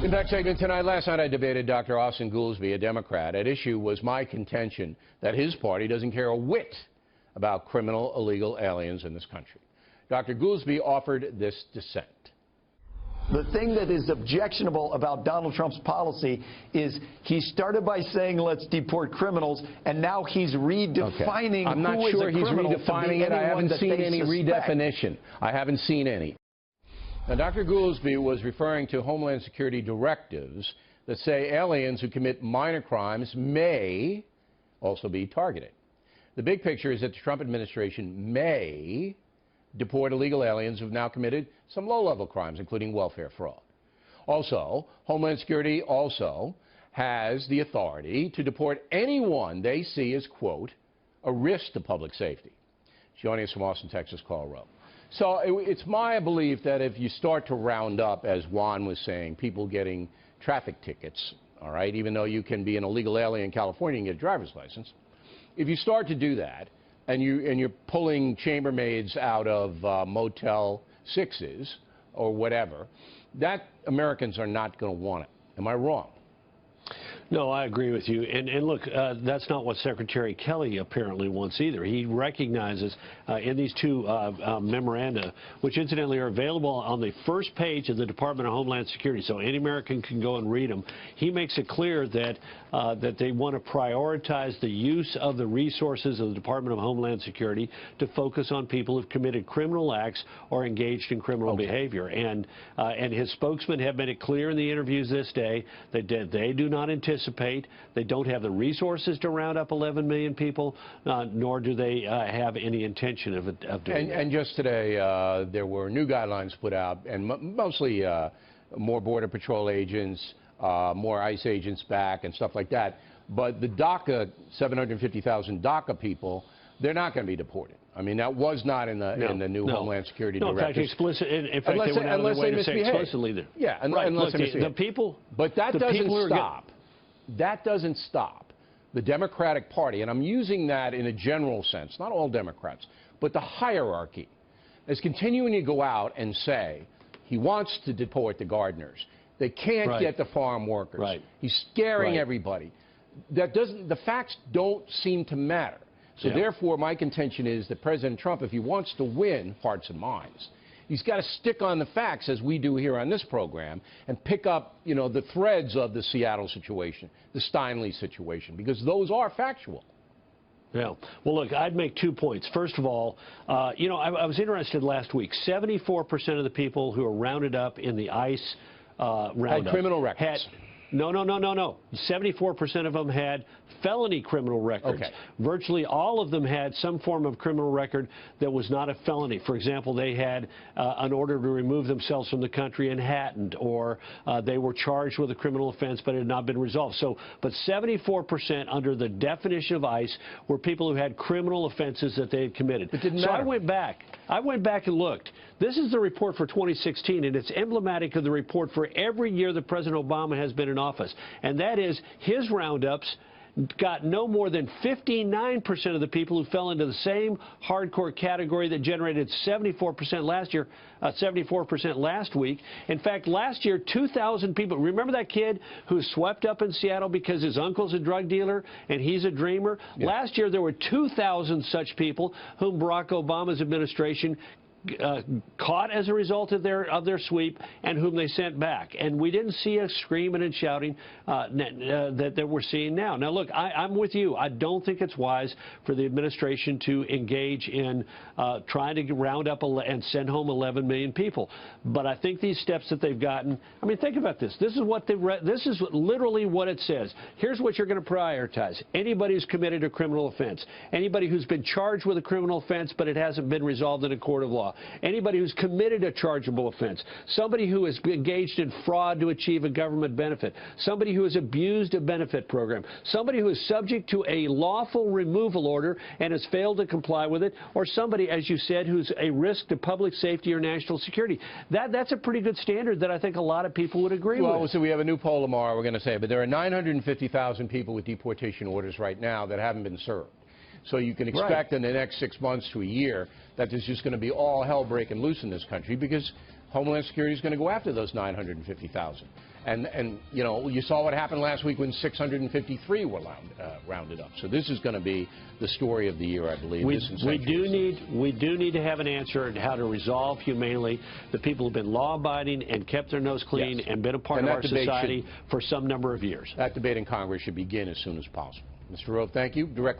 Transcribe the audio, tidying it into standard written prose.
Impact segment tonight. Last night I debated Dr. Austin Goolsbee, a Democrat. At issue was my contention that his party doesn't care a whit about criminal illegal aliens in this country. Dr. Goolsbee offered this dissent. The thing that is objectionable about Donald Trump's policy is he started by saying let's deport criminals, and now he's redefining I'm not who sure is a he's criminal redefining it. I haven't seen any redefinition. I haven't seen any. Now, Dr. Goolsbee was referring to Homeland Security directives that say aliens who commit minor crimes may also be targeted. The big picture is that the Trump administration may deport illegal aliens who have now committed some low-level crimes, including welfare fraud. Also, Homeland Security also has the authority to deport anyone they see as, quote, a risk to public safety. Joining us from Austin, Texas, Karl Rove. So it's my belief that if you start to round up, as Juan was saying, people getting traffic tickets, all right, even though you can be an illegal alien in California and get a driver's license, if you start to do that, and you're pulling chambermaids out of Motel 6s or whatever, that Americans are not going to want it. Am I wrong? No, I agree with you. And look, that's not what Secretary Kelly apparently wants either. He recognizes in these two memoranda, which incidentally are available on the first page of the Department of Homeland Security, so any American can go and read them. He makes it clear that that they want to prioritize the use of the resources of the Department of Homeland Security to focus on people who've committed criminal acts or engaged in criminal behavior. And his spokesmen have made it clear in the interviews this day that they do not anticipate, they don't have the resources to round up 11 million people, nor do they have any intention of doing that. And just today, there were new guidelines put out, and mostly more Border Patrol agents, more ICE agents back, and stuff like that. But the DACA, 750,000 DACA people, they're not going to be deported. I mean, that was not in the new Homeland Security directives. In fact, they went out of their way to say explicitly there. Yeah, unless they misbehave. The people. But that doesn't stop. That doesn't stop the Democratic Party, and I'm using that in a general sense, not all Democrats, but the hierarchy, is continuing to go out and say he wants to deport the gardeners. They can't get the farm workers. He's scaring everybody. The facts don't seem to matter. So therefore, my contention is that President Trump, if he wants to win hearts and minds, he's got to stick on the facts, as we do here on this program, and pick up, you know, the threads of the Seattle situation, the Steinle situation, because those are factual. Yeah. Well, look, I'd make 2 points. First of all, you know, I was interested last week. 74% of the people who were rounded up in the ICE roundup had criminal records. No. 74% of them had felony criminal records. Virtually all of them had some form of criminal record that was not a felony. For example, they had an order to remove themselves from the country and hadn't, or they were charged with a criminal offense but it had not been resolved. So, but 74% under the definition of ICE were people who had criminal offenses that they had committed. It didn't matter. I went back and looked. This is the report for 2016, and it's emblematic of the report for every year that President Obama has been in office. And that is, his roundups got no more than 59% of the people who fell into the same hardcore category that generated 74% last year, 74% last week. In fact, last year, 2,000 people. Remember that kid who swept up in Seattle because his uncle's a drug dealer and he's a dreamer? Last year, there were 2,000 such people whom Barack Obama's administration caught as a result of their sweep, and whom they sent back. And we didn't see a screaming and shouting that we're seeing now. Now, look, I'm with you. I don't think it's wise for the administration to engage in trying to round up and send home 11 million people. But I think these steps that they've gotten, I mean, think about this. This is literally what it says. Here's what you're going to prioritize. Anybody who's committed a criminal offense. Anybody who's been charged with a criminal offense, but it hasn't been resolved in a court of law. Anybody who's committed a chargeable offense, somebody who has engaged in fraud to achieve a government benefit, somebody who has abused a benefit program, somebody who is subject to a lawful removal order and has failed to comply with it, or somebody, as you said, who's a risk to public safety or national security. That's a pretty good standard that I think a lot of people would agree with. Well, so we have a new poll tomorrow, we're going to say, but there are 950,000 people with deportation orders right now that haven't been served. So you can expect in the next 6 months to a year that there's just going to be all hell breaking loose in this country, because Homeland Security is going to go after those 950,000. And you know, you saw what happened last week when 653 were rounded up. So this is going to be the story of the year, I believe. We do need to have an answer on how to resolve humanely the people who've been law-abiding and kept their nose clean and been a part of our society for some number of years. That debate in Congress should begin as soon as possible. Mr. Rove, thank you. Directly